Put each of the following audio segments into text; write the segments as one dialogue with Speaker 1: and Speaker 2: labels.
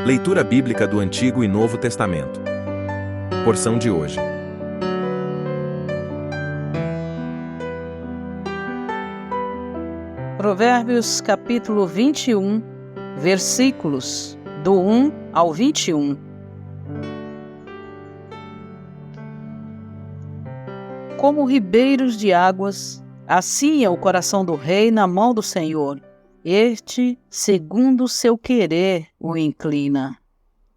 Speaker 1: Leitura bíblica do Antigo e Novo Testamento. Porção de hoje.
Speaker 2: Provérbios capítulo 21, versículos do 1 ao 21. Como ribeiros de águas, assim é o coração do rei na mão do Senhor. Este, segundo o seu querer, o inclina.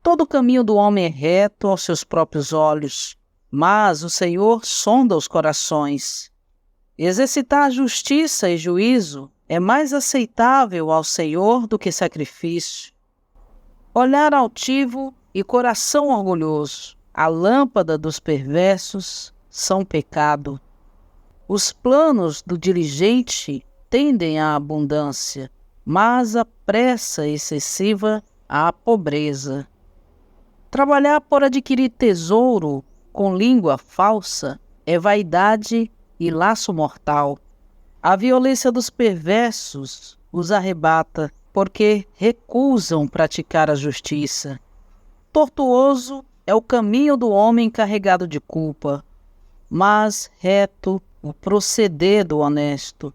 Speaker 2: Todo o caminho do homem é reto aos seus próprios olhos, mas o Senhor sonda os corações. Exercitar justiça e juízo é mais aceitável ao Senhor do que sacrifício. Olhar altivo e coração orgulhoso, a lâmpada dos perversos, são pecado. Os planos do diligente tendem à abundância, mas a pressa excessiva à pobreza. Trabalhar por adquirir tesouro com língua falsa é vaidade e laço mortal. A violência dos perversos os arrebata, porque recusam praticar a justiça. Tortuoso é o caminho do homem carregado de culpa, mas reto o proceder do honesto.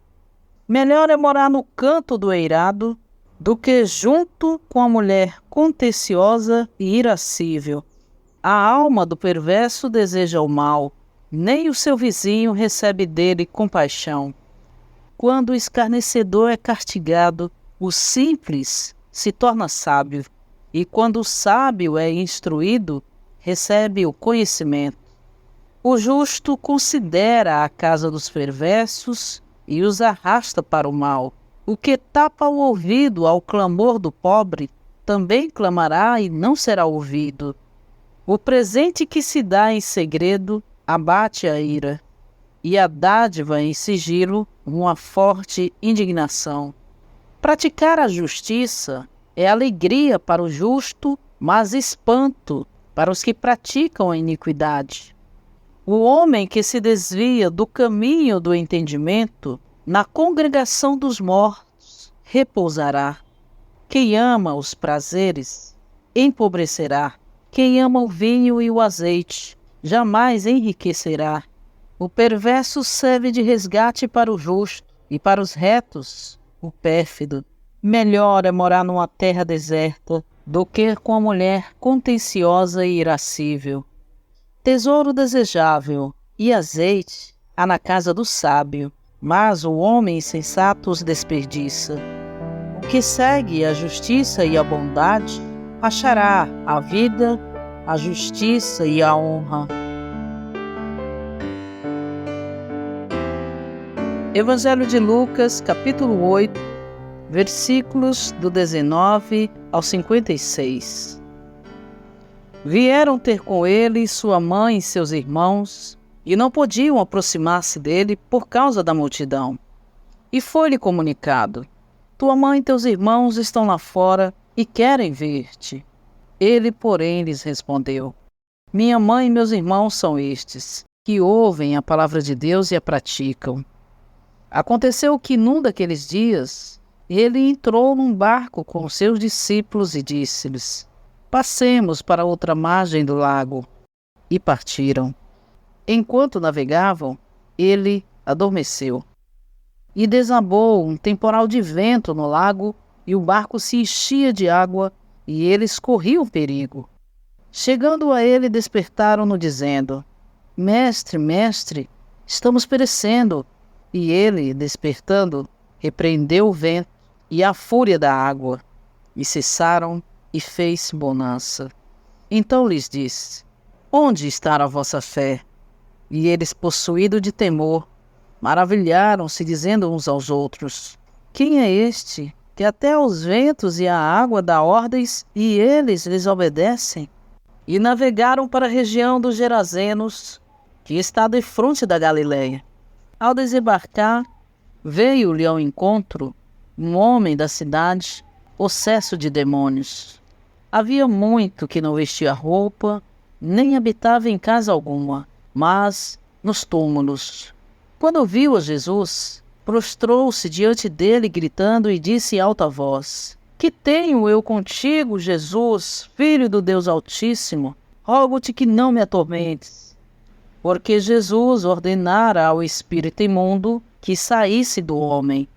Speaker 2: Melhor é morar no canto do eirado do que junto com a mulher contenciosa e irascível. A alma do perverso deseja o mal, nem o seu vizinho recebe dele compaixão. Quando o escarnecedor é castigado, o simples se torna sábio, e quando o sábio é instruído, recebe o conhecimento. O justo considera a casa dos perversos e os arrasta para o mal. O que tapa o ouvido ao clamor do pobre, também clamará e não será ouvido. O presente que se dá em segredo abate a ira, e a dádiva em sigilo uma forte indignação. Praticar a justiça é alegria para o justo, mas espanto para os que praticam a iniquidade. O homem que se desvia do caminho do entendimento, na congregação dos mortos, repousará. Quem ama os prazeres, empobrecerá. Quem ama o vinho e o azeite, jamais enriquecerá. O perverso serve de resgate para o justo, e para os retos, o pérfido. Melhor é morar numa terra deserta do que com a mulher contenciosa e irascível. Tesouro desejável e azeite há na casa do sábio, mas o homem insensato os desperdiça. O que segue a justiça e a bondade achará a vida, a justiça e a honra. Evangelho de Lucas, capítulo 8, versículos do 19 ao 56. Vieram ter com ele sua mãe e seus irmãos, e não podiam aproximar-se dele por causa da multidão. E foi-lhe comunicado: tua mãe e teus irmãos estão lá fora e querem ver-te. Ele, porém, lhes respondeu: minha mãe e meus irmãos são estes, que ouvem a palavra de Deus e a praticam. Aconteceu que num daqueles dias, ele entrou num barco com os seus discípulos e disse-lhes: passemos para outra margem do lago. E partiram. Enquanto navegavam, ele adormeceu. E desabou um temporal de vento no lago, e o barco se enchia de água, e eles corriam perigo. Chegando a ele, despertaram-no, dizendo: mestre, mestre, estamos perecendo. E ele, despertando, repreendeu o vento e a fúria da água, e cessaram, e fez bonança. Então lhes disse: onde está a vossa fé? E eles, possuídos de temor, maravilharam-se, dizendo uns aos outros: quem é este, que até aos ventos e à água dá ordens, e eles lhes obedecem? E navegaram para a região dos Gerazenos, que está defronte da Galileia. Ao desembarcar, veio-lhe ao encontro um homem da cidade, possesso de demônios. Havia muito que não vestia roupa, nem habitava em casa alguma, mas nos túmulos. Quando viu a Jesus, prostrou-se diante dele, gritando, e disse em alta voz: Que tenho eu contigo, Jesus, Filho do Deus Altíssimo? Rogo-te que não me atormentes. Porque Jesus ordenara ao espírito imundo que saísse do homem,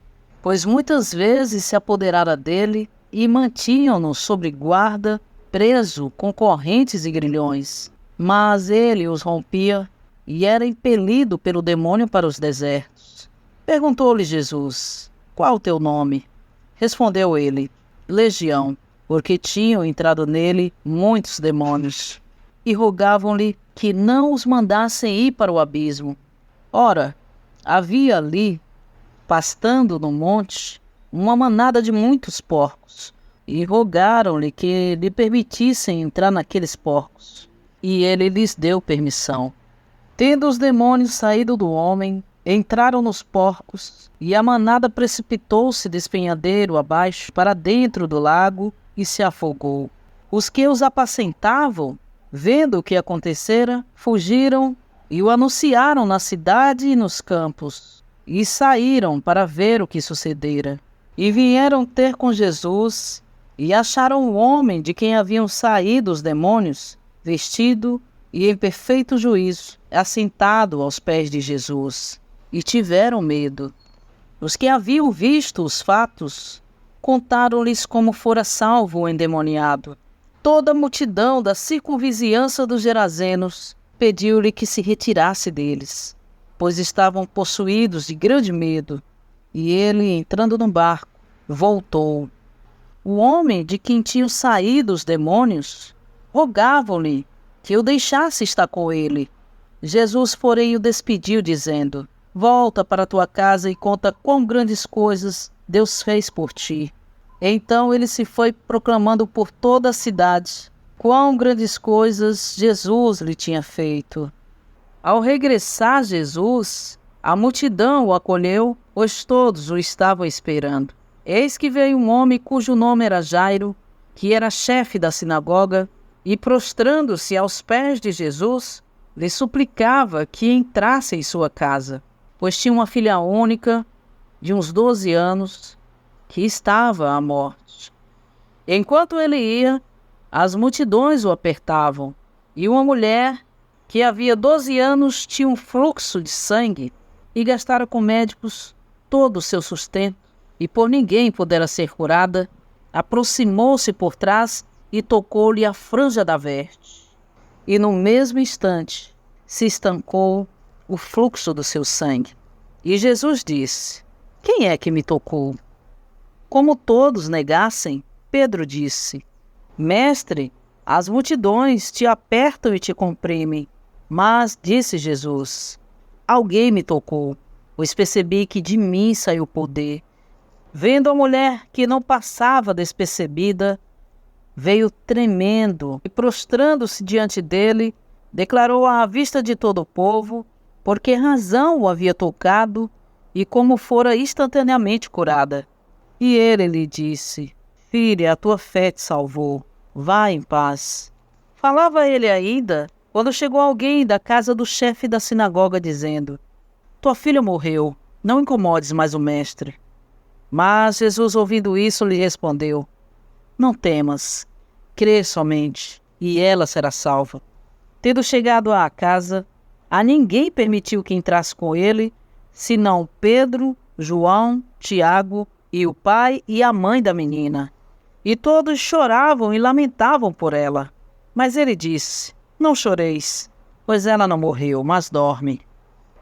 Speaker 2: pois muitas vezes se apoderara dele e mantinham-no sob guarda, preso com correntes e grilhões. Mas ele os rompia e era impelido pelo demônio para os desertos. Perguntou-lhe Jesus: qual o teu nome? Respondeu ele: Legião, porque tinham entrado nele muitos demônios. E rogavam-lhe que não os mandassem ir para o abismo. Ora, havia ali, pastando no monte, uma manada de muitos porcos, e rogaram-lhe que lhe permitissem entrar naqueles porcos. E ele lhes deu permissão. Tendo os demônios saído do homem, entraram nos porcos, e a manada precipitou-se despenhadeiro abaixo para dentro do lago e se afogou. Os que os apacentavam, vendo o que acontecera, fugiram e o anunciaram na cidade e nos campos, e saíram para ver o que sucedera. E vieram ter com Jesus, e acharam o homem de quem haviam saído os demônios, vestido e em perfeito juízo, assentado aos pés de Jesus. E tiveram medo. Os que haviam visto os fatos, contaram-lhes como fora salvo o endemoniado. Toda a multidão da circunvizinhança dos Gerazenos pediu-lhe que se retirasse deles, pois estavam possuídos de grande medo. E ele, entrando no barco, voltou. O homem de quem tinham saído os demônios rogavam-lhe que o deixasse estar com ele. Jesus, porém, o despediu, dizendo: volta para tua casa e conta quão grandes coisas Deus fez por ti. Então ele se foi proclamando por toda a cidade quão grandes coisas Jesus lhe tinha feito. Ao regressar Jesus, a multidão o acolheu, pois todos o estavam esperando. Eis que veio um homem cujo nome era Jairo, que era chefe da sinagoga, e prostrando-se aos pés de Jesus, lhe suplicava que entrasse em sua casa, pois tinha uma filha única, de uns 12 anos, que estava à morte. Enquanto ele ia, as multidões o apertavam, e uma mulher, que havia 12 anos, tinha um fluxo de sangue, e gastara com médicos todo o seu sustento, e por ninguém pudera ser curada, aproximou-se por trás e tocou-lhe a franja da veste. E no mesmo instante se estancou o fluxo do seu sangue. E Jesus disse: quem é que me tocou? Como todos negassem, Pedro disse: Mestre, as multidões te apertam e te comprimem. Mas, disse Jesus, alguém me tocou, pois percebi que de mim saiu poder. Vendo a mulher que não passava despercebida, veio tremendo e, prostrando-se diante dele, declarou à vista de todo o povo por que razão o havia tocado e como fora instantaneamente curada. E ele lhe disse: filha, a tua fé te salvou. Vá em paz. Falava ele ainda, quando chegou alguém da casa do chefe da sinagoga, dizendo: tua filha morreu, não incomodes mais o mestre. Mas Jesus, ouvindo isso, lhe respondeu: não temas, crê somente, e ela será salva. Tendo chegado à casa, a ninguém permitiu que entrasse com ele, senão Pedro, João, Tiago e o pai e a mãe da menina. E todos choravam e lamentavam por ela. Mas ele disse: não choreis, pois ela não morreu, mas dorme.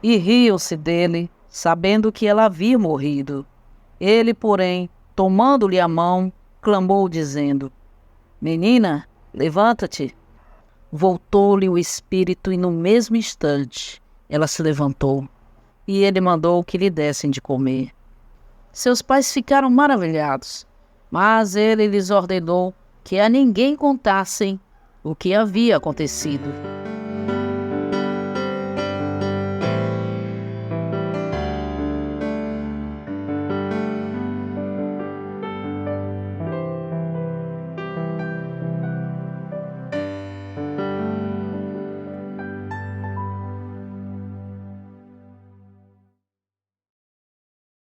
Speaker 2: E riam-se dele, sabendo que ela havia morrido. Ele, porém, tomando-lhe a mão, clamou, dizendo: menina, levanta-te. Voltou-lhe o espírito e no mesmo instante ela se levantou. E ele mandou que lhe dessem de comer. Seus pais ficaram maravilhados, mas ele lhes ordenou que a ninguém contassem o que havia acontecido.